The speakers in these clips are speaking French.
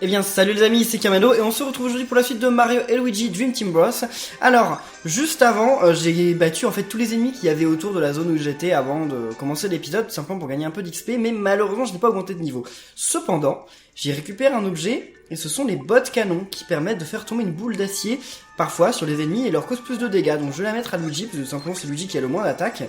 Eh bien salut les amis, c'est Kamado et on se retrouve aujourd'hui pour la suite de Mario et Luigi Dream Team Bros. Alors, juste avant, j'ai battu en fait tous les ennemis qu'il y avait autour de la zone où j'étais avant de commencer l'épisode, tout simplement pour gagner un peu d'XP, mais malheureusement je n'ai pas augmenté de niveau. Cependant, j'ai récupéré un objet, et ce sont les bottes canons qui permettent de faire tomber une boule d'acier, parfois, sur les ennemis et leur cause plus de dégâts. Donc je vais la mettre à Luigi, parce que tout simplement c'est Luigi qui a le moins d'attaque.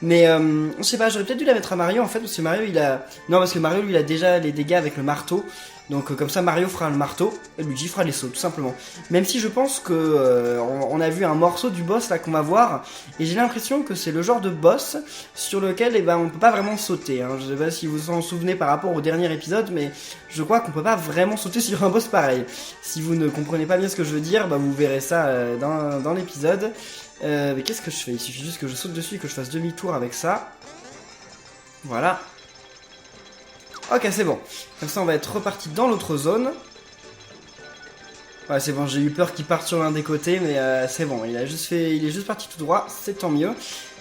Mais, je sais pas, j'aurais peut-être dû la mettre à Mario en fait, parce que Mario il a... Non, parce que Mario lui il a déjà les dégâts avec le marteau. Donc comme ça Mario fera le marteau et Luigi fera les sauts tout simplement. Même si je pense que on a vu un morceau du boss là qu'on va voir et j'ai l'impression que c'est le genre de boss sur lequel on peut pas vraiment sauter. Hein. Je sais pas si vous vous en souvenez par rapport au dernier épisode, mais je crois qu'on peut pas vraiment sauter sur un boss pareil. Si vous ne comprenez pas bien ce que je veux dire, vous verrez ça dans l'épisode. Mais qu'est-ce que je fais? Il suffit juste que je saute dessus et que je fasse demi-tour avec ça. Voilà. Ok, c'est bon. Comme ça, on va être reparti dans l'autre zone. Ouais, c'est bon, j'ai eu peur qu'il parte sur l'un des côtés, mais c'est bon. Il est juste parti tout droit, c'est tant mieux.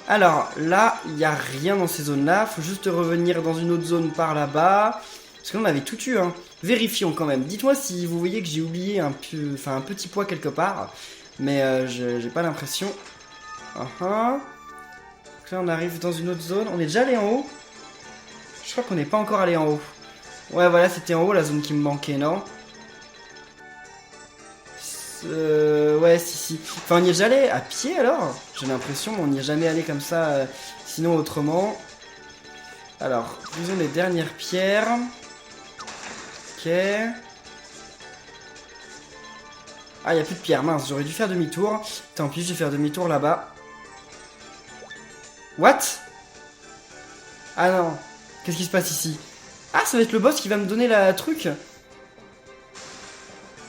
Alors, là, il n'y a rien dans ces zones-là. Faut juste revenir dans une autre zone par là-bas. Parce que là, on avait tout eu, hein. Vérifions quand même. Dites-moi si vous voyez que j'ai oublié un petit poids quelque part. Mais j'ai pas l'impression. Donc là, on arrive dans une autre zone. On est déjà allé en haut. Je crois qu'on n'est pas encore allé en haut. Ouais, voilà, c'était en haut la zone qui me manquait, non? Ouais, si. Enfin, on y est déjà allé à pied alors? J'ai l'impression, mais on n'y est jamais allé comme ça, sinon autrement. Alors, faisons les dernières pierres. Ok. Ah, il n'y a plus de pierres, mince, j'aurais dû faire demi-tour. Tant pis, je vais faire demi-tour là-bas. What? Ah non. Qu'est-ce qui se passe ici? Ah, ça va être le boss qui va me donner la truc.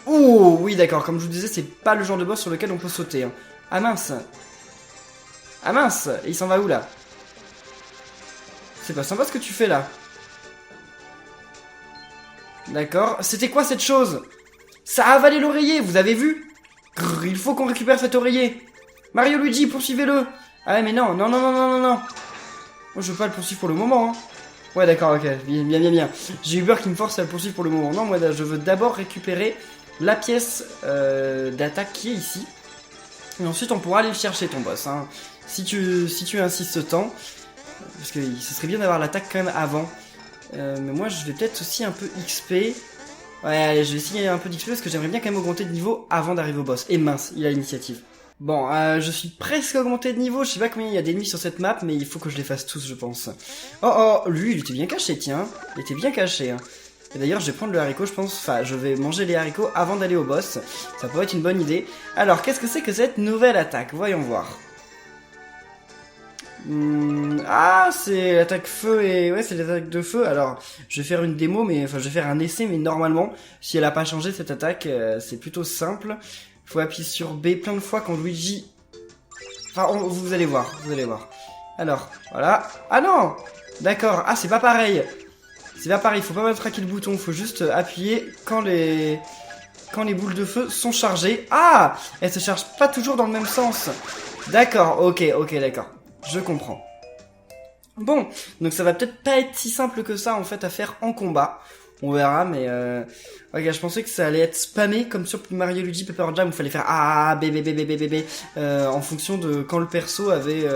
Oh, oui, d'accord. Comme je vous disais, c'est pas le genre de boss sur lequel on peut sauter. Hein. Ah mince. Ah mince. Et il s'en va où, là? C'est pas sympa ce que tu fais, là. D'accord. C'était quoi, cette chose? Ça a avalé l'oreiller, vous avez vu? Grrr, il faut qu'on récupère cet oreiller. Mario, Luigi, poursuivez-le. Ah, mais non. Moi, je veux pas le poursuivre pour le moment, hein. Ouais, d'accord, ok, bien. J'ai eu peur qu'il me force à le poursuivre pour le moment. Non, moi, je veux d'abord récupérer la pièce d'attaque qui est ici. Et ensuite, on pourra aller le chercher, ton boss. Hein. Si tu insistes tant. Parce que ce serait bien d'avoir l'attaque quand même avant. Mais moi, je vais peut-être aussi un peu XP. Ouais, allez, je vais essayer un peu d'XP parce que j'aimerais bien quand même augmenter de niveau avant d'arriver au boss. Et mince, il a l'initiative. Bon, je suis presque augmenté de niveau, je sais pas combien il y a d'ennemis sur cette map, mais il faut que je les fasse tous, je pense. Oh, lui, il était bien caché, tiens. Il était bien caché, hein. Et d'ailleurs, je vais prendre le haricot, je pense, enfin, je vais manger les haricots avant d'aller au boss. Ça pourrait être une bonne idée. Alors, qu'est-ce que c'est que cette nouvelle attaque? Voyons voir. Ah, c'est l'attaque feu et... Ouais, c'est l'attaque de feu. Alors, je vais faire une démo, je vais faire un essai, mais normalement, si elle a pas changé, cette attaque, c'est plutôt simple. Faut appuyer sur B plein de fois quand Luigi... Enfin, vous allez voir. Alors, voilà. Ah non! D'accord. Ah, c'est pas pareil. Faut pas mal traquer le bouton. Faut juste appuyer quand les boules de feu sont chargées. Ah! Elles se chargent pas toujours dans le même sens. D'accord, ok, d'accord. Je comprends. Bon, donc ça va peut-être pas être si simple que ça, en fait, à faire en combat. On verra, mais ok, je pensais que ça allait être spammé comme sur Mario Luigi Paper Jam où il fallait faire A, B, en fonction de quand le perso avait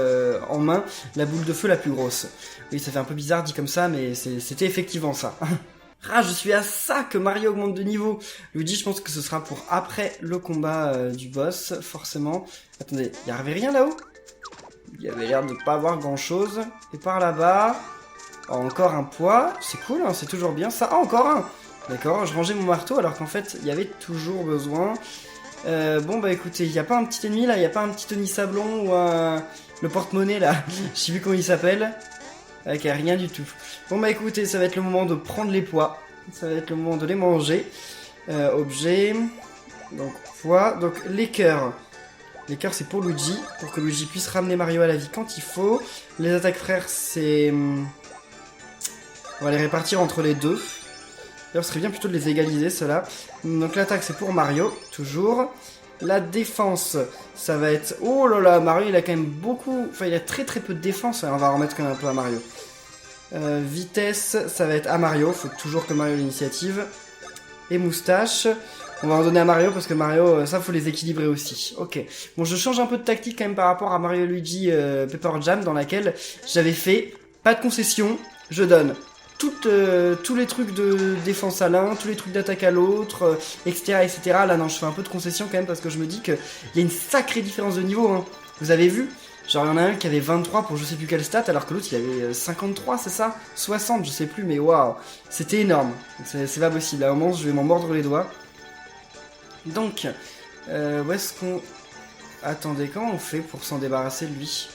en main la boule de feu la plus grosse. Oui, ça fait un peu bizarre dit comme ça, mais c'était effectivement ça. Ah, je suis à ça que Mario augmente de niveau. Luigi, je pense que ce sera pour après le combat du boss, forcément. Attendez, il y avait rien là-haut? Il y avait l'air de pas avoir grand-chose. Et par là-bas... Encore un poids, c'est cool, hein, c'est toujours bien ça. Ah, encore un. D'accord, je rangeais mon marteau alors qu'en fait, il y avait toujours besoin. Bon, bah écoutez, il n'y a pas un petit ennemi là, il n'y a pas un petit Tony Sablon ou le porte-monnaie là, je sais plus comment il s'appelle. Ok, rien du tout. Bon, bah écoutez, ça va être le moment de prendre les poids. Ça va être le moment de les manger. Objet. Donc, poids. Donc, les cœurs. Les cœurs, c'est pour Luigi, pour que Luigi puisse ramener Mario à la vie quand il faut. Les attaques frères, c'est... On va les répartir entre les deux. D'ailleurs, ce serait bien plutôt de les égaliser, ceux-là. Donc l'attaque, c'est pour Mario, toujours. La défense, ça va être... Oh là là, Mario, il a quand même beaucoup... Enfin, il a très peu de défense. On va remettre quand même un peu à Mario. Vitesse, ça va être à Mario. Faut toujours que Mario ait l'initiative. et moustache. On va en donner à Mario parce que Mario, ça faut les équilibrer aussi. Ok. Bon, je change un peu de tactique quand même par rapport à Mario Luigi Pepper Jam dans laquelle j'avais fait pas de concession, je donne tous les trucs de défense à l'un, tous les trucs d'attaque à l'autre, etc., etc. Là, non, je fais un peu de concession quand même parce que je me dis qu'il y a une sacrée différence de niveau. Hein. Vous avez vu? Genre, il y en a un qui avait 23 pour je sais plus quelle stat, alors que l'autre il avait 53, c'est ça? 60, je sais plus, mais waouh, c'était énorme. C'est pas possible. À un moment, je vais m'en mordre les doigts. Donc, où est-ce qu'on... Attendez, comment on fait pour s'en débarrasser de lui?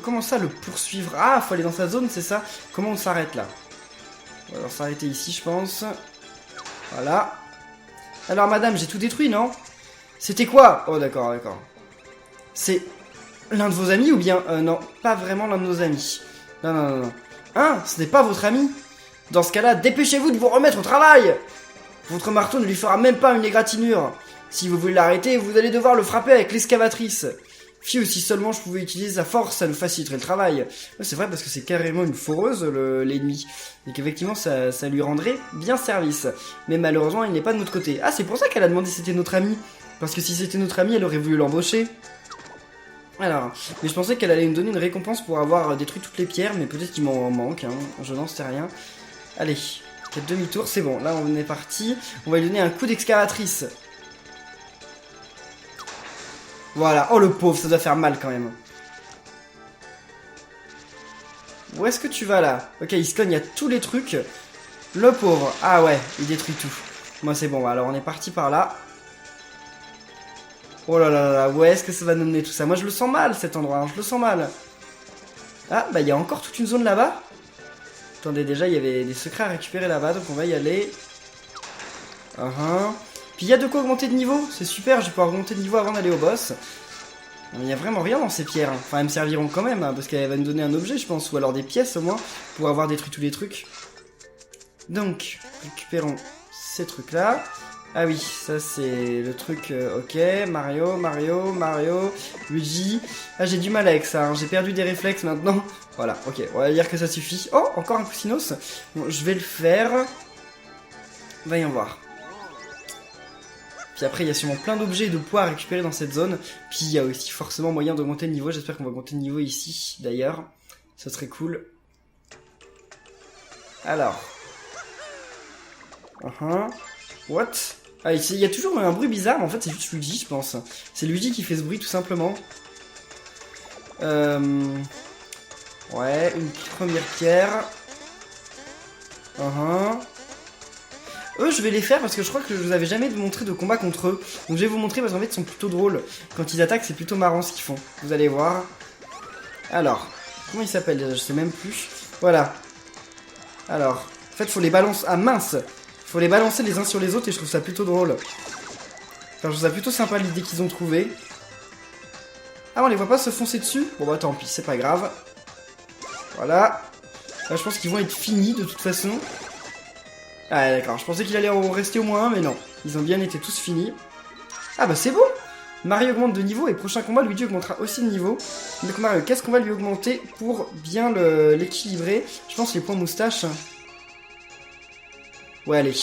Comment ça, le poursuivre? Ah, faut aller dans sa zone, c'est ça? Comment on s'arrête, là? On va s'arrêter ici, je pense. Voilà. Alors, madame, j'ai tout détruit, non? C'était quoi? Oh, d'accord, d'accord. C'est l'un de vos amis ou bien... non, pas vraiment l'un de nos amis. Non, non, non, non. Hein? Ce n'est pas votre ami? Dans ce cas-là, dépêchez-vous de vous remettre au travail! Votre marteau ne lui fera même pas une égratignure. Si vous voulez l'arrêter, vous allez devoir le frapper avec l'excavatrice. Fiu, si seulement je pouvais utiliser sa force, ça nous faciliterait le travail. Ouais, c'est vrai parce que c'est carrément une foreuse, l'ennemi. Et qu'effectivement, ça lui rendrait bien service. Mais malheureusement, il n'est pas de notre côté. Ah, c'est pour ça qu'elle a demandé si c'était notre ami. Parce que si c'était notre ami, elle aurait voulu l'embaucher. Alors, mais je pensais qu'elle allait me donner une récompense pour avoir détruit toutes les pierres, mais peut-être qu'il m'en manque, hein. Je n'en sais rien. Allez, demi-tour, c'est bon. Là, on est parti. On va lui donner un coup d'excavatrice. Voilà. Oh, le pauvre, ça doit faire mal quand même. Où est-ce que tu vas là? Ok, il se cogne à tous les trucs. Le pauvre. Ah ouais, il détruit tout. Moi, c'est bon. Alors, on est parti par là. Oh là là là, où est-ce que ça va nous mener tout ça? Moi, je le sens mal, cet endroit. Hein, je le sens mal. Ah, bah, il y a encore toute une zone là-bas. Attendez, déjà, il y avait des secrets à récupérer là-bas, donc on va y aller. Puis il y a de quoi augmenter de niveau, c'est super, je vais pouvoir augmenter de niveau avant d'aller au boss. Il n'y a vraiment rien dans ces pierres, enfin elles me serviront quand même, hein, parce qu'elles vont me donner un objet je pense, ou alors des pièces au moins, pour avoir détruit tous les trucs. Donc, récupérons ces trucs là. Ah oui, ça c'est le truc, ok, Mario, Luigi. Ah j'ai du mal avec ça, hein. J'ai perdu des réflexes maintenant. Voilà, ok, on va dire que ça suffit. Oh, encore un cousinos. Bon, je vais le faire. Voyons voir. Puis après, il y a sûrement plein d'objets et de poids à récupérer dans cette zone. Puis il y a aussi forcément moyen d'augmenter le niveau. J'espère qu'on va augmenter le niveau ici, d'ailleurs. Ça serait cool. Alors. What? Ah, il y a toujours un bruit bizarre, mais en fait, c'est juste Luigi, je pense. C'est Luigi qui fait ce bruit, tout simplement. Ouais, une première pierre. Eux, je vais les faire parce que je crois que je vous avais jamais montré de combat contre eux. Donc je vais vous montrer parce qu'en fait, ils sont plutôt drôles. Quand ils attaquent, c'est plutôt marrant ce qu'ils font. Vous allez voir. Alors, comment ils s'appellent déjà? Je sais même plus. Voilà. Alors, en fait, faut les balancer. Ah mince! Faut les balancer les uns sur les autres et je trouve ça plutôt drôle. Enfin, je trouve ça plutôt sympa l'idée qu'ils ont trouvée. Ah, on les voit pas se foncer dessus? Bon bah tant pis, c'est pas grave. Voilà. Là, je pense qu'ils vont être finis de toute façon. Ah d'accord, je pensais qu'il allait en rester au moins un, mais non. Ils ont bien été tous finis. Ah bah c'est bon! Mario augmente de niveau et prochain combat, Luigi augmentera aussi de niveau. Donc Mario, qu'est-ce qu'on va lui augmenter pour bien l'équilibrer? Je pense les points moustache. Ouais, allez.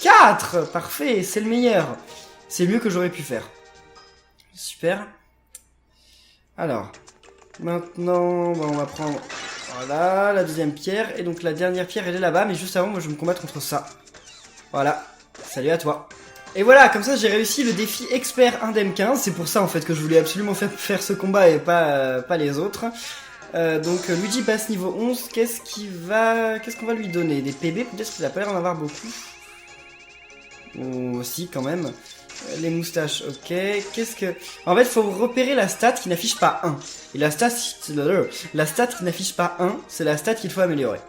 4! Parfait, c'est le meilleur. C'est mieux que j'aurais pu faire. Super. Alors, maintenant, bah, on va prendre... Voilà, la deuxième pierre. Et donc la dernière pierre, elle est là-bas. Mais juste avant, moi, je vais me combattre contre ça. Voilà. Salut à toi. Et voilà, comme ça, j'ai réussi le défi expert Indem 15. C'est pour ça, en fait, que je voulais absolument faire ce combat et pas les autres. Donc, Luigi passe niveau 11. Qu'est-ce qu'on va lui donner? Des PB? Peut-être qu'il a pas l'air d'en avoir beaucoup. Ou si, quand même. Les moustaches, ok. En fait, il faut repérer la stat qui n'affiche pas 1. Et la stat qui n'affiche pas 1, c'est la stat qu'il faut améliorer.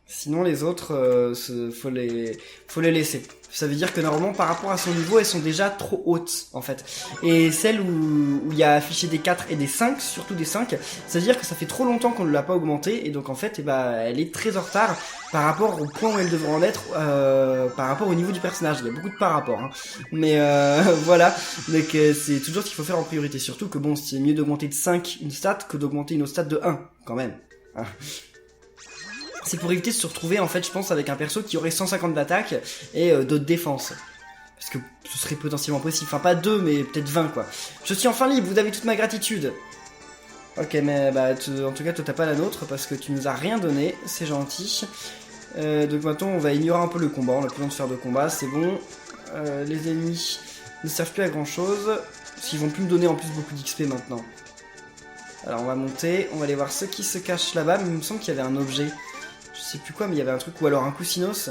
Sinon, les autres, faut les laisser. Ça veut dire que normalement, par rapport à son niveau, elles sont déjà trop hautes, en fait. Et celles où il y a affiché des 4 et des 5, surtout des 5, ça veut dire que ça fait trop longtemps qu'on ne l'a pas augmentée, et donc en fait, elle est très en retard par rapport au point où elle devrait en être, par rapport au niveau du personnage. Il y a beaucoup de par rapport, hein. Mais voilà, donc c'est toujours ce qu'il faut faire en priorité. Surtout que bon, c'est mieux d'augmenter de 5 une stat que d'augmenter une autre stat de 1, quand même. Hein. C'est pour éviter de se retrouver, en fait, je pense, avec un perso qui aurait 150 d'attaque et d'autres défenses. Parce que ce serait potentiellement possible. Enfin, pas 2, mais peut-être 20, quoi. Je suis enfin libre, vous avez toute ma gratitude. Ok, mais bah, en tout cas, toi, t'as pas la nôtre, parce que tu nous as rien donné. C'est gentil. Donc maintenant, on va ignorer un peu le combat. On a plus besoin de faire de combat, c'est bon. Les ennemis ne servent plus à grand-chose. Parce qu'ils vont plus me donner en plus beaucoup d'XP maintenant. Alors, on va monter. On va aller voir ceux qui se cachent là-bas. Mais il me semble qu'il y avait un objet. Je sais plus quoi, mais il y avait un truc. Ou alors un cousinos.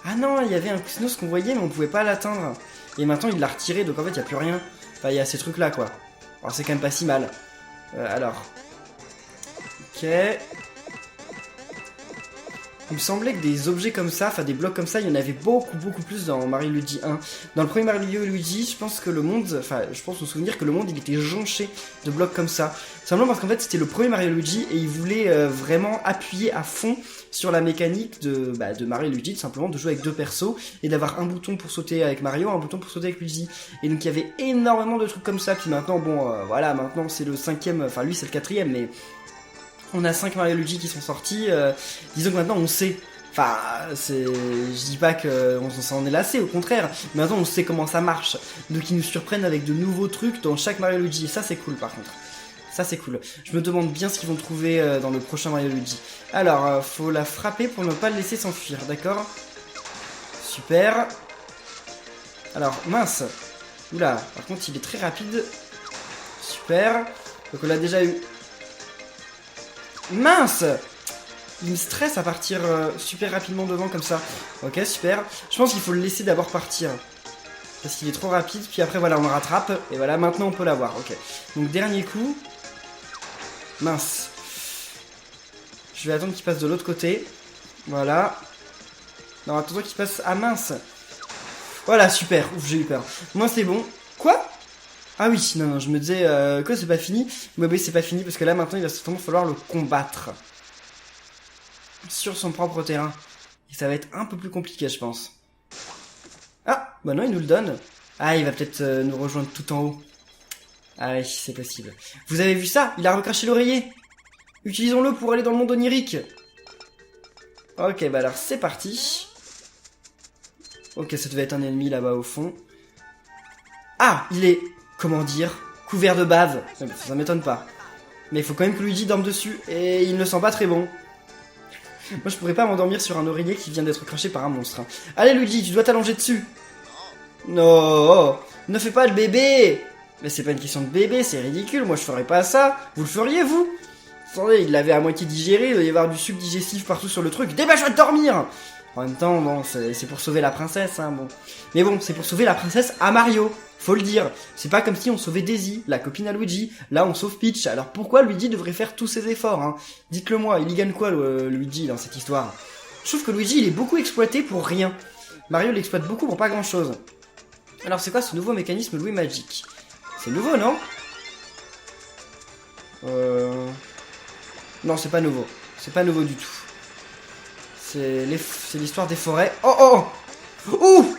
Ah non, il y avait un cousinos qu'on voyait, mais on pouvait pas l'atteindre. Et maintenant, il l'a retiré, donc en fait, il n'y a plus rien. Enfin, il y a ces trucs-là, quoi. Alors, c'est quand même pas si mal. Alors. Ok. Il me semblait que des objets comme ça, enfin des blocs comme ça, il y en avait beaucoup plus dans Mario Luigi 1. Dans le premier Mario Luigi, je pense que le monde, enfin je pense me souvenir que le monde il était jonché de blocs comme ça. Simplement parce qu'en fait c'était le premier Mario Luigi et il voulait vraiment appuyer à fond sur la mécanique de Mario Luigi, tout simplement de jouer avec deux persos et d'avoir un bouton pour sauter avec Mario, un bouton pour sauter avec Luigi. Et donc il y avait énormément de trucs comme ça. Puis maintenant, bon voilà, maintenant c'est le cinquième, enfin lui c'est le quatrième, mais... On a 5 Mario Luigi qui sont sortis, disons que maintenant on sait, enfin, je dis pas qu'on s'en est lassé, au contraire, mais maintenant on sait comment ça marche, donc ils nous surprennent avec de nouveaux trucs dans chaque Mario Luigi, et ça c'est cool par contre, ça c'est cool. Je me demande bien ce qu'ils vont trouver dans le prochain Mario Luigi. Alors, faut la frapper pour ne pas le laisser s'enfuir, d'accord? Super. Alors, mince, oula, par contre il est très rapide, super, donc on l'a déjà eu. Mince! Il me stresse à partir super rapidement devant comme ça. Ok, super. Je pense qu'il faut le laisser d'abord partir. Parce qu'il est trop rapide. Puis après, voilà, on le rattrape. Et voilà, maintenant on peut l'avoir. Ok. Donc, dernier coup. Mince. Je vais attendre qu'il passe de l'autre côté. Voilà. Non, attends-toi qu'il passe... Ah, mince. Voilà, super. Ouf, j'ai eu peur. Moi, c'est bon. Quoi? Ah oui, non, je me disais, quoi, c'est pas fini? Oui, c'est pas fini, parce que là, maintenant, il va certainement falloir le combattre. Sur son propre terrain. Et ça va être un peu plus compliqué, je pense. Ah, bah non, il nous le donne. Ah, il va peut-être nous rejoindre tout en haut. Ah oui, c'est possible. Vous avez vu ça? Il a recraché l'oreiller. Utilisons-le pour aller dans le monde onirique. Ok, bah alors, c'est parti. Ok, ça devait être un ennemi là-bas au fond. Ah, il est... Comment dire? Couvert de bave. Ça m'étonne pas. Mais il faut quand même que Luigi dorme dessus. Et il ne sent pas très bon. Moi, je pourrais pas m'endormir sur un oreiller qui vient d'être craché par un monstre. Allez, Luigi, tu dois t'allonger dessus. Non, ne fais pas le bébé. Mais c'est pas une question de bébé, c'est ridicule. Moi, je ferais pas ça. Vous le feriez, vous? Attendez, il l'avait à moitié digéré. Il doit y avoir du sucre digestif partout sur le truc. Dépêche-toi de dormir. En même temps, bon, c'est pour sauver la princesse, hein, bon. Mais bon, c'est pour sauver la princesse à Mario. Faut le dire. C'est pas comme si on sauvait Daisy, la copine à Luigi. Là, on sauve Peach. Alors pourquoi Luigi devrait faire tous ces efforts, hein? Dites-le moi, il y gagne quoi, Luigi, dans cette histoire? Je trouve que Luigi, il est beaucoup exploité pour rien. Mario l'exploite beaucoup pour pas grand-chose. Alors, c'est quoi ce nouveau mécanisme Louis Magic? C'est nouveau, non? Non, c'est pas nouveau. C'est pas nouveau du tout. C'est l'histoire des forêts. Oh, oh, oh! Ouh!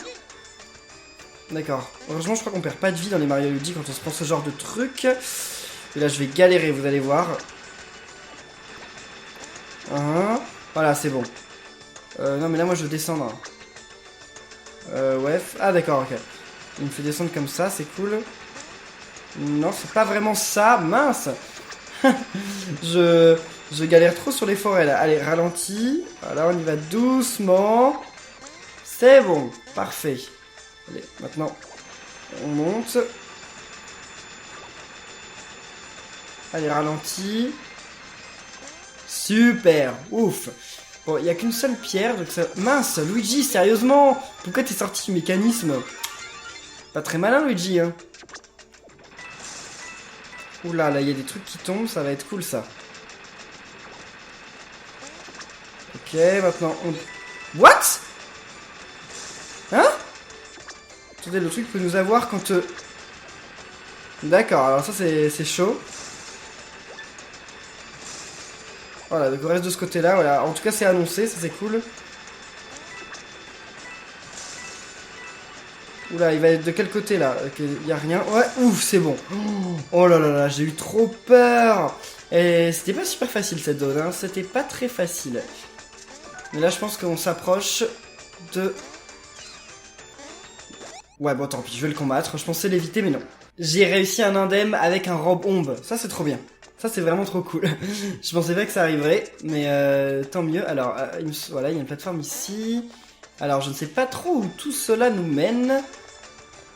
D'accord. Heureusement, je crois qu'on perd pas de vie dans les Mario Luigi quand on se prend ce genre de truc. Et là, je vais galérer, vous allez voir. Voilà, c'est bon. Non, mais là, moi, je veux descendre. Ouais. Ah, d'accord, ok. Il me fait descendre comme ça, c'est cool. Non, c'est pas vraiment ça. Mince! Je galère trop sur les forêts, là. Allez, ralenti. Voilà, on y va doucement. C'est bon. Parfait. Allez, maintenant, on monte. Allez, ralenti. Super, ouf. Bon, il n'y a qu'une seule pierre, donc ça... Mince, Luigi, sérieusement? Pourquoi t'es sorti du mécanisme? Pas très malin, Luigi, hein. Oula, là, il y a des trucs qui tombent, ça va être cool, ça. Ok, maintenant, on... What? Hein? Attendez, le truc peut nous avoir quand... D'accord, alors ça c'est chaud. Voilà, donc on reste de ce côté-là, voilà. En tout cas, c'est annoncé, ça c'est cool. Oula, il va être de quel côté là? Ok, il y a rien. Ouais, ouf, c'est bon. Oh, Oh là là là, j'ai eu trop peur. Et c'était pas super facile cette zone, hein. C'était pas très facile. Mais là, je pense qu'on s'approche de... Ouais, bon, tant pis, je vais le combattre. Je pensais l'éviter, mais non. J'ai réussi un indemne avec un robe ombre. Ça, c'est trop bien. Ça, c'est vraiment trop cool. Je pensais pas que ça arriverait, mais tant mieux. Alors, voilà, il y a une plateforme ici. Alors, je ne sais pas trop où tout cela nous mène.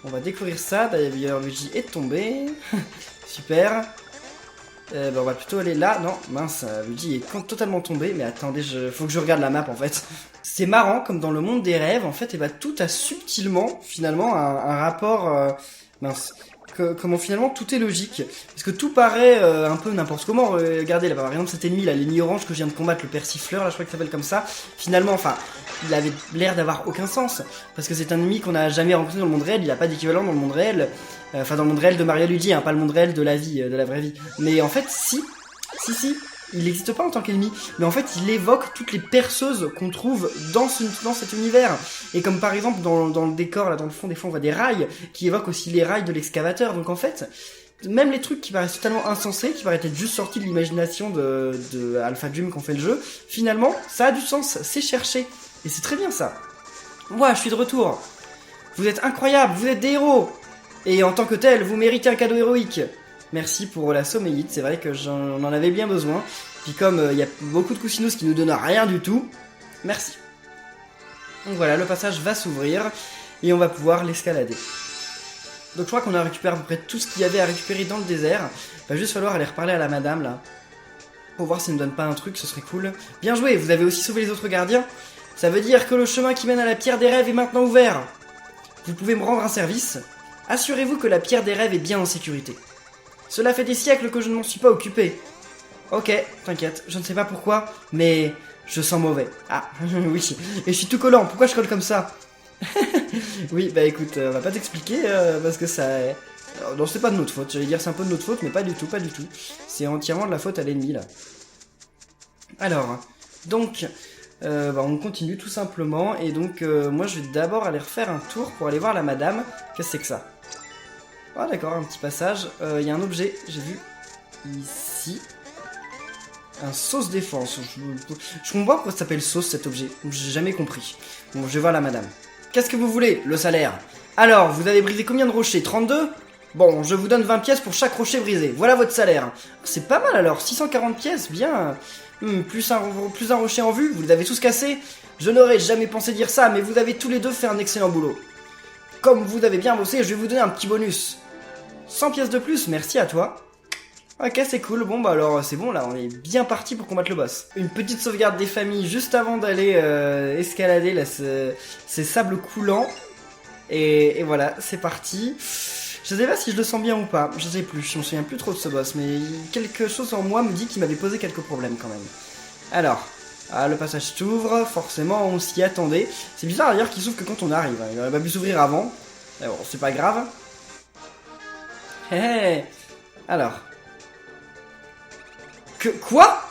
On va découvrir ça. D'ailleurs, Luigi est tombé. Super. On va plutôt aller là. Non, mince, Luigi est totalement tombé. Mais attendez, faut que je regarde la map en fait. C'est marrant, comme dans le monde des rêves, en fait, et tout a subtilement, finalement, un rapport... mince. Comment finalement tout est logique. Parce que tout paraît un peu n'importe comment. Regardez là, par exemple, cet ennemi là, l'ennemi orange que je viens de combattre, le persifleur, là, je crois qu'il s'appelle comme ça. Finalement, enfin, il avait l'air d'avoir aucun sens. Parce que c'est un ennemi qu'on n'a jamais rencontré dans le monde réel. Il n'a pas d'équivalent dans le monde réel. Enfin, dans le monde réel de Mario Luigi, hein, pas le monde réel de la vie, de la vraie vie. Mais en fait, si. Il n'existe pas en tant qu'ennemi, mais en fait il évoque toutes les perceuses qu'on trouve dans cet univers. Et comme par exemple dans le décor, là dans le fond, des fois on voit des rails qui évoquent aussi les rails de l'excavateur. Donc en fait, même les trucs qui paraissent totalement insensés, qui paraissent être juste sortis de l'imagination de Alpha Dream qu'on fait le jeu, finalement ça a du sens, c'est cherché. Et c'est très bien ça. Moi je suis de retour. Vous êtes incroyables, vous êtes des héros. Et en tant que tel, vous méritez un cadeau héroïque. Merci pour la sommeillite, c'est vrai que j'en avais bien besoin. Puis comme il y a beaucoup de coussinous qui nous donnent rien du tout, merci. Donc voilà, le passage va s'ouvrir et on va pouvoir l'escalader. Donc je crois qu'on a récupéré à peu près tout ce qu'il y avait à récupérer dans le désert. Il va juste falloir aller reparler à la madame là. Pour voir si elle ne donne pas un truc, ce serait cool. Bien joué, vous avez aussi sauvé les autres gardiens. Ça veut dire que le chemin qui mène à la pierre des rêves est maintenant ouvert. Vous pouvez me rendre un service. Assurez-vous que la pierre des rêves est bien en sécurité. Cela fait des siècles que je ne m'en suis pas occupé. Ok, t'inquiète, je ne sais pas pourquoi, mais je sens mauvais. Ah, oui, et je suis tout collant, pourquoi je colle comme ça? Oui, bah écoute, on va pas t'expliquer, parce que ça... non, c'est pas de notre faute, j'allais dire c'est un peu de notre faute, mais pas du tout, pas du tout. C'est entièrement de la faute à l'ennemi, là. Alors, donc, on continue tout simplement, et donc, moi je vais d'abord aller refaire un tour pour aller voir la madame. Qu'est-ce que c'est que ça? Ah d'accord, un petit passage. Il y a un objet, j'ai vu ici. Un sauce défense. Je comprends pas pourquoi ça s'appelle sauce cet objet. J'ai jamais compris. Bon, je vais voir la madame. Qu'est-ce que vous voulez? Le salaire. Alors, vous avez brisé combien de rochers? 32? Bon, je vous donne 20 pièces pour chaque rocher brisé. Voilà votre salaire. C'est pas mal alors, 640 pièces, bien. Plus un rocher en vue, vous les avez tous cassés. Je n'aurais jamais pensé dire ça, mais vous avez tous les deux fait un excellent boulot. Comme vous avez bien bossé, je vais vous donner un petit bonus. 100 pièces de plus, merci à toi. Ok, c'est cool. Bon, bah alors, c'est bon, là, on est bien parti pour combattre le boss. Une petite sauvegarde des familles juste avant d'aller escalader là, ces sables coulants. Et voilà, c'est parti. Je sais pas si je le sens bien ou pas, je sais plus, je me souviens plus trop de ce boss, mais quelque chose en moi me dit qu'il m'avait posé quelques problèmes quand même. Alors, le passage s'ouvre, forcément on s'y attendait. C'est bizarre d'ailleurs qu'il s'ouvre que quand on arrive, il aurait pas pu s'ouvrir avant. Mais bon, c'est pas grave. Hé, alors. Quoi?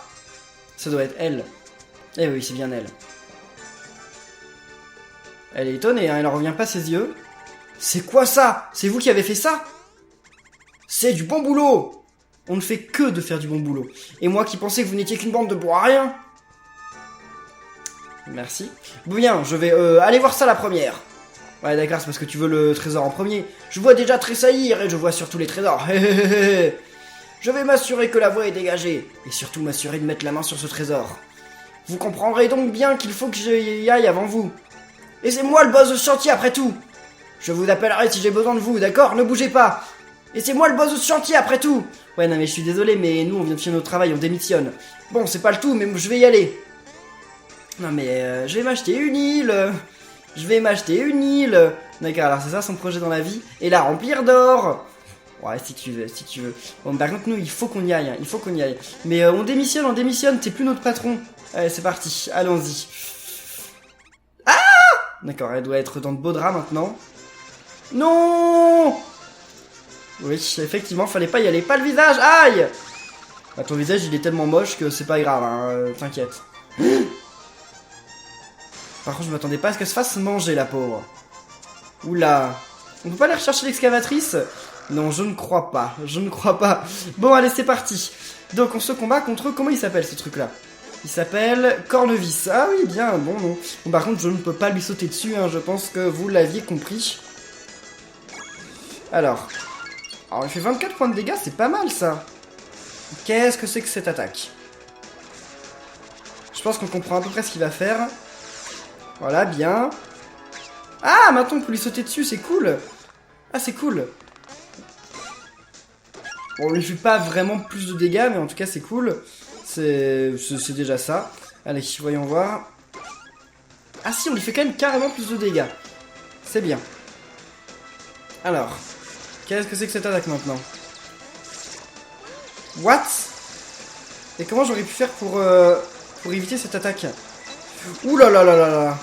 Ça doit être elle. Eh oui, c'est bien elle. Elle est étonnée, hein, elle en revient pas ses yeux. C'est quoi ça? C'est vous qui avez fait ça? C'est du bon boulot! On ne fait que de faire du bon boulot. Et moi qui pensais que vous n'étiez qu'une bande de bois à rien. Merci. Bien, je vais aller voir ça la première. Ouais d'accord, c'est parce que tu veux le trésor en premier. Je vois déjà tressaillir et je vois surtout les trésors. Je vais m'assurer que la voie est dégagée. Et surtout m'assurer de mettre la main sur ce trésor. Vous comprendrez donc bien qu'il faut que j'y aille avant vous. Et c'est moi le boss de ce chantier après tout. Je vous appellerai si j'ai besoin de vous, d'accord? Ne bougez pas. Et c'est moi le boss de ce chantier après tout. Ouais non mais je suis désolé, mais nous on vient de finir notre travail, on démissionne. Bon c'est pas le tout, mais je vais y aller. Non mais je vais m'acheter une île. Je vais m'acheter une île. D'accord, alors c'est ça son projet dans la vie. Et la remplir d'or. Ouais, si tu veux, si tu veux. Bon, par contre, nous, il faut qu'on y aille, hein, il faut qu'on y aille. Mais on démissionne, t'es plus notre patron. Allez, c'est parti, allons-y. Ah! D'accord, elle doit être dans de beaux draps maintenant. Non! Oui, effectivement, fallait pas y aller. Pas le visage, aïe! Bah, ton visage, il est tellement moche que c'est pas grave, hein, t'inquiète. Par contre, je m'attendais pas à ce qu'elle se fasse manger, la pauvre. Oula. On peut pas aller rechercher l'excavatrice? Non, je ne crois pas. Je ne crois pas. Bon, allez, c'est parti. Donc, on se combat contre... Comment il s'appelle, ce truc-là? Il s'appelle Cornevis. Ah oui, bien, bon, non. Bon, par contre, je ne peux pas lui sauter dessus, hein. Je pense que vous l'aviez compris. Alors, il fait 24 points de dégâts, c'est pas mal, ça. Qu'est-ce que c'est que cette attaque? Je pense qu'on comprend à peu près ce qu'il va faire. Voilà, bien. Ah, maintenant, on peut lui sauter dessus, c'est cool. Ah, c'est cool. Bon, on lui fait pas vraiment plus de dégâts, mais en tout cas, c'est cool. C'est déjà ça. Allez, voyons voir. Ah si, on lui fait quand même carrément plus de dégâts. C'est bien. Alors, qu'est-ce que c'est que cette attaque maintenant? What? Et comment j'aurais pu faire pour éviter cette attaque? Ouh là là là là là.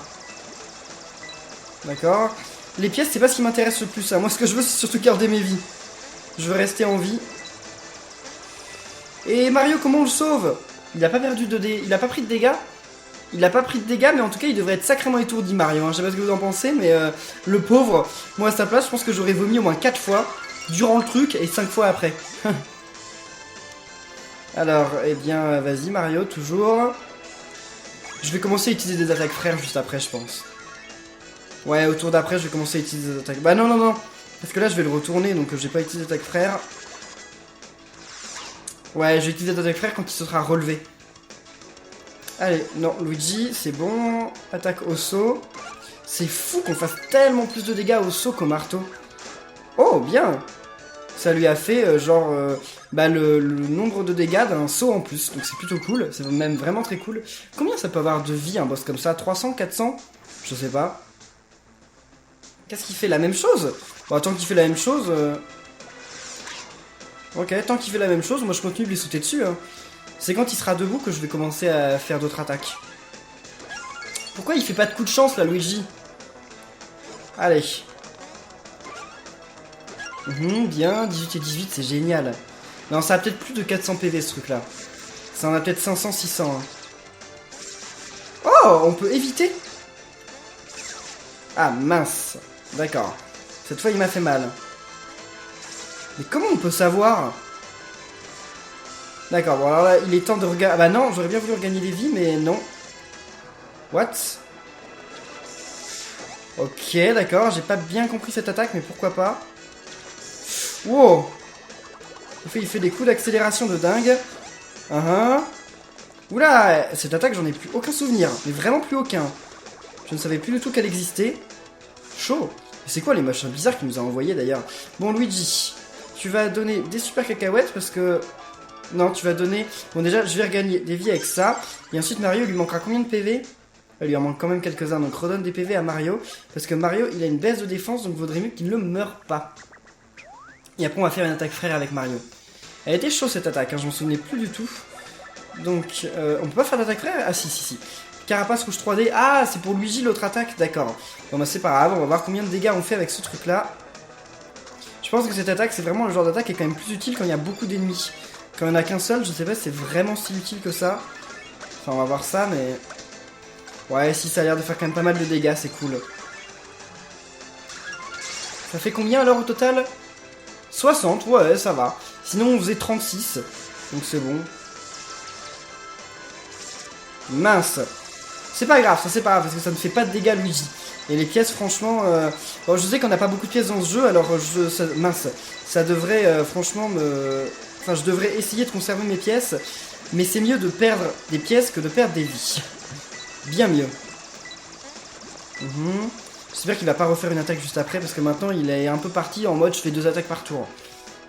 D'accord. Les pièces, c'est pas ce qui m'intéresse le plus. Hein. Moi, ce que je veux, c'est surtout garder mes vies. Je veux rester en vie. Et Mario, comment on le sauve? Il a pas perdu de dégâts. Il a pas pris de dégâts. Il a pas pris de dégâts, mais en tout cas, il devrait être sacrément étourdi, Mario. Hein. Je sais pas ce que vous en pensez, mais le pauvre, moi à sa place, je pense que j'aurais vomi au moins 4 fois durant le truc et 5 fois après. Alors, eh bien, vas-y, Mario, toujours. Je vais commencer à utiliser des attaques frères juste après, je pense. Ouais, au tour d'après, je vais commencer à utiliser des attaques. Bah non, non, non. Parce que là, je vais le retourner, donc j'ai pas utilisé d'attaque frère. Ouais, je vais utiliser d'attaque frère quand il se sera relevé. Allez, non, Luigi, c'est bon. Attaque au saut. C'est fou qu'on fasse tellement plus de dégâts au saut qu'au marteau. Oh, bien. Ça lui a fait, le nombre de dégâts d'un saut en plus. Donc c'est plutôt cool. C'est même vraiment très cool. Combien ça peut avoir de vie, un boss comme ça? 300, 400? Je sais pas. Qu'est-ce qu'il fait? La même chose? Bon, tant qu'il fait la même chose... Ok, tant qu'il fait la même chose, moi je continue de lui sauter dessus. Hein. C'est quand il sera debout que je vais commencer à faire d'autres attaques. Pourquoi il fait pas de coup de chance là, Luigi? Allez. Bien, 18 et 18, c'est génial. Non, ça a peut-être plus de 400 PV ce truc là. Ça en a peut-être 500, 600. Hein. Oh, on peut éviter? Ah mince. D'accord. Cette fois il m'a fait mal. Mais comment on peut savoir? D'accord, bon alors là, il est temps de regarder... Ah bah non, j'aurais bien voulu regagner des vies, mais non. What? Ok, d'accord, j'ai pas bien compris cette attaque, mais pourquoi pas. Wow. Il fait des coups d'accélération de dingue. Oula, cette attaque, j'en ai plus aucun souvenir. Mais vraiment plus aucun. Je ne savais plus du tout qu'elle existait. Chaud. C'est quoi les machins bizarres qu'il nous a envoyés d'ailleurs? Bon, Luigi... Tu vas donner des super cacahuètes parce que... Non, tu vas donner... Bon, déjà, je vais regagner des vies avec ça. Et ensuite, Mario, il lui manquera combien de PV? Il lui en manque quand même quelques-uns. Donc, redonne des PV à Mario. Parce que Mario, il a une baisse de défense. Donc, vaudrait mieux qu'il ne meure pas. Et après, on va faire une attaque frère avec Mario. Elle était chaude, cette attaque. Hein, je m'en souvenais plus du tout. Donc, on peut pas faire d'attaque frère? Ah, si. Carapace rouge 3D. Ah, c'est pour Luigi, l'autre attaque. D'accord. Bon, bah, c'est pas grave. On va voir combien de dégâts on fait avec ce truc-là. Je pense que cette attaque, c'est vraiment le genre d'attaque qui est quand même plus utile quand il y a beaucoup d'ennemis. Quand il n'y en a qu'un seul, je sais pas si c'est vraiment si utile que ça. Enfin, on va voir ça, mais... Ouais, si, ça a l'air de faire quand même pas mal de dégâts, c'est cool. Ça fait combien alors au total? 60, ouais, ça va. Sinon, on faisait 36, donc c'est bon. Mince. C'est pas grave, ça c'est pas grave, parce que ça ne fait pas de dégâts, Luigi. Et les pièces, franchement... Bon, je sais qu'on n'a pas beaucoup de pièces dans ce jeu, alors mince. Ça devrait, franchement, me... Enfin, je devrais essayer de conserver mes pièces. Mais c'est mieux de perdre des pièces que de perdre des vies. Bien mieux. J'espère qu'il va pas refaire une attaque juste après, parce que maintenant, il est un peu parti en mode je fais 2 attaques par tour.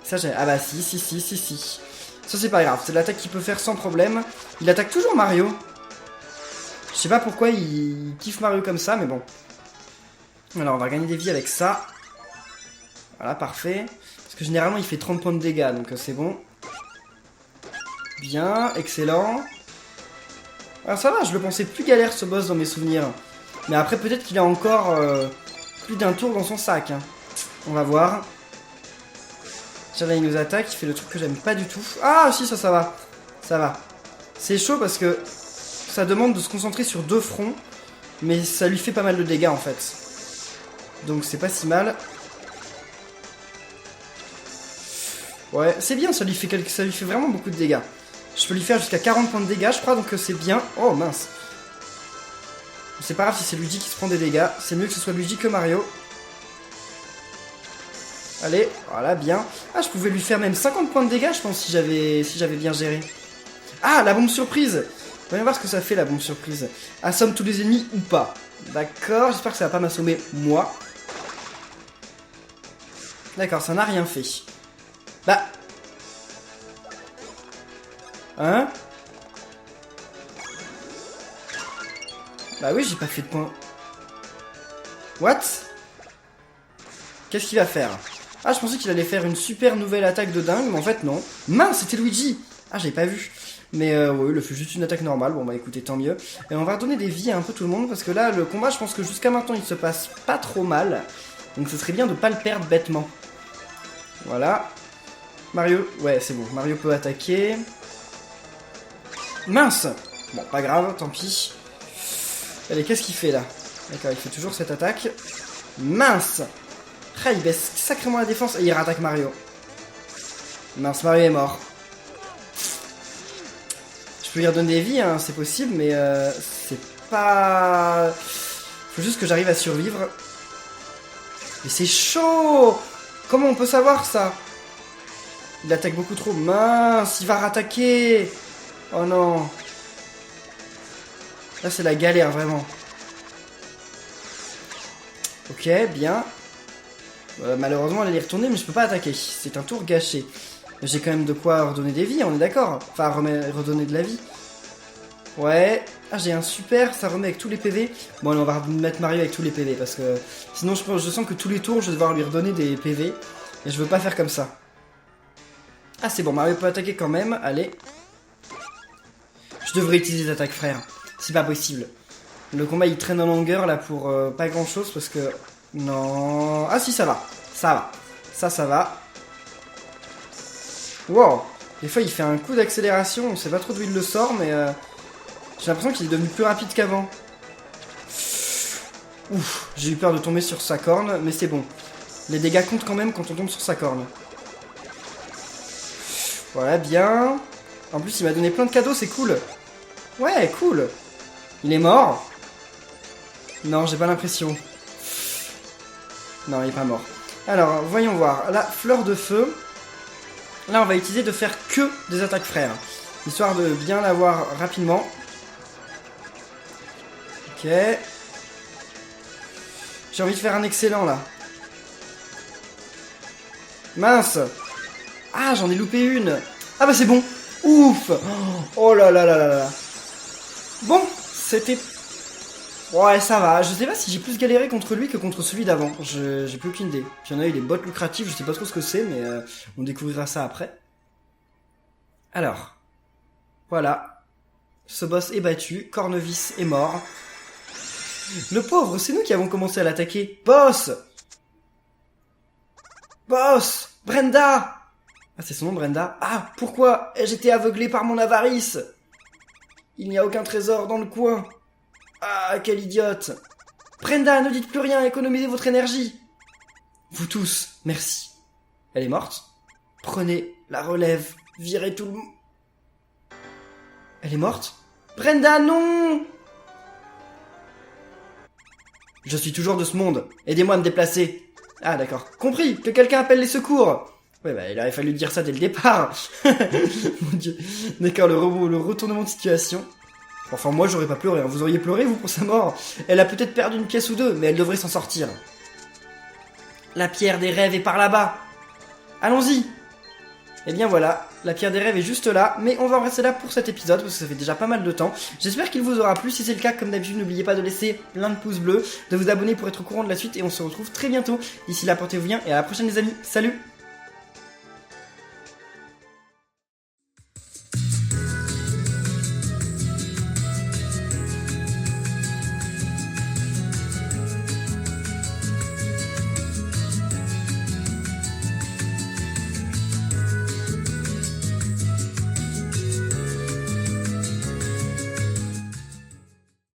Ça, j'ai... Ah bah si. Ça, c'est pas grave, c'est l'attaque qu'il peut faire sans problème. Il attaque toujours Mario. Je sais pas pourquoi il kiffe Mario comme ça, mais bon. Alors, on va gagner des vies avec ça. Voilà, parfait. Parce que généralement, il fait 30 points de dégâts, donc c'est bon. Bien, excellent. Alors ça va, je le pensais plus galère, ce boss, dans mes souvenirs. Mais après, peut-être qu'il a encore plus d'un tour dans son sac. Hein. On va voir. Tiens, là, il nous attaque, il fait le truc que j'aime pas du tout. Ah, si, ça va. Ça va. C'est chaud parce que ça demande de se concentrer sur 2 fronts. Mais ça lui fait pas mal de dégâts, en fait. Donc c'est pas si mal. Ouais, c'est bien, ça lui fait vraiment beaucoup de dégâts. Je peux lui faire jusqu'à 40 points de dégâts, je crois, donc c'est bien. Oh mince. C'est pas grave si c'est Luigi qui se prend des dégâts. C'est mieux que ce soit Luigi que Mario. Allez, voilà, bien. Ah, je pouvais lui faire même 50 points de dégâts, je pense, si j'avais bien géré. Ah, la bombe surprise. Voyons voir ce que ça fait, la bombe surprise. Assomme tous les ennemis ou pas. D'accord, j'espère que ça va pas m'assommer, moi. D'accord, ça n'a rien fait. Bah... Hein? Bah oui, j'ai pas fait de points. What? Qu'est-ce qu'il va faire? Ah, je pensais qu'il allait faire une super nouvelle attaque de dingue, mais en fait non. Mince, c'était Luigi! Ah, j'avais pas vu. Mais ouais, il a fait juste une attaque normale. Bon bah écoutez, tant mieux. Et on va redonner des vies à un peu tout le monde, parce que là, le combat, je pense que jusqu'à maintenant, il se passe pas trop mal. Donc ce serait bien de pas le perdre bêtement. Voilà. Mario, ouais, c'est bon. Mario peut attaquer. Mince! Bon, pas grave, tant pis. Allez, qu'est-ce qu'il fait là? D'accord, il fait toujours cette attaque. Mince! Ah, il baisse sacrément la défense et il rattaque Mario. Mince, Mario est mort. Je peux lui redonner des vies, hein, c'est possible, mais c'est pas... Faut juste que j'arrive à survivre. Mais c'est chaud! Comment on peut savoir ça? Il attaque beaucoup trop. Mince, il va rattaquer! Oh non! Là, c'est la galère, vraiment. Ok, bien. Malheureusement, elle est retournée, mais je peux pas attaquer. C'est un tour gâché. J'ai quand même de quoi redonner des vies, on est d'accord? Enfin, redonner de la vie. Ouais. Ah, j'ai un super, ça remet avec tous les PV. Bon, allez, on va mettre Mario avec tous les PV, parce que... Sinon, je sens que tous les tours, je vais devoir lui redonner des PV. Et je veux pas faire comme ça. Ah, c'est bon, Mario peut attaquer quand même. Allez. Je devrais utiliser les attaques, frère. C'est pas possible. Le combat, il traîne en longueur, là, pour pas grand-chose, parce que... Non... Ah si, ça va. Ça va. Ça va. Wow. Des fois, il fait un coup d'accélération. On sait pas trop d'où il le sort, mais... J'ai l'impression qu'il est devenu plus rapide qu'avant. Ouf. J'ai eu peur de tomber sur sa corne, mais c'est bon. Les dégâts comptent quand même quand on tombe sur sa corne. Voilà, bien. En plus, il m'a donné plein de cadeaux, c'est cool. Ouais, cool. Il est mort? Non, j'ai pas l'impression. Non, il est pas mort. Alors, voyons voir. La fleur de feu. Là, on va utiliser de faire que des attaques frères. Histoire de bien l'avoir rapidement. Ok. J'ai envie de faire un excellent, là. Mince. Ah, j'en ai loupé une. Ah bah c'est bon. Ouf. Oh là là là là là. Bon, c'était... Ouais, ça va. Je sais pas si j'ai plus galéré contre lui que contre celui d'avant. J'ai plus aucune idée. Puis il y en a eu des bots lucratifs, je sais pas trop ce que c'est, mais on découvrira ça après. Alors. Voilà. Ce boss est battu. Cornevis est mort. Le pauvre, c'est nous qui avons commencé à l'attaquer. Boss! Boss! Brenda! Ah, c'est son nom, Brenda. Ah, pourquoi ai-je été aveuglé par mon avarice? Il n'y a aucun trésor dans le coin. Ah, quelle idiote. Brenda, ne dites plus rien, économisez votre énergie. Vous tous, merci. Elle est morte. Prenez la relève, virez tout le... Elle est morte? Brenda, non! Je suis toujours de ce monde. Aidez-moi à me déplacer. Ah, d'accord. Compris, que quelqu'un appelle les secours. Ouais, bah, il aurait fallu dire ça dès le départ. Mon Dieu. D'accord, le retournement de situation. Enfin, moi, j'aurais pas pleuré. Hein. Vous auriez pleuré, vous, pour sa mort? Elle a peut-être perdu une pièce ou deux, mais elle devrait s'en sortir. La pierre des rêves est par là-bas. Allons-y. Et bien voilà, la pierre des rêves est juste là, mais on va en rester là pour cet épisode, parce que ça fait déjà pas mal de temps. J'espère qu'il vous aura plu, si c'est le cas, comme d'habitude, n'oubliez pas de laisser plein de pouces bleus, de vous abonner pour être au courant de la suite, et on se retrouve très bientôt. D'ici là, portez-vous bien, et à la prochaine les amis, salut!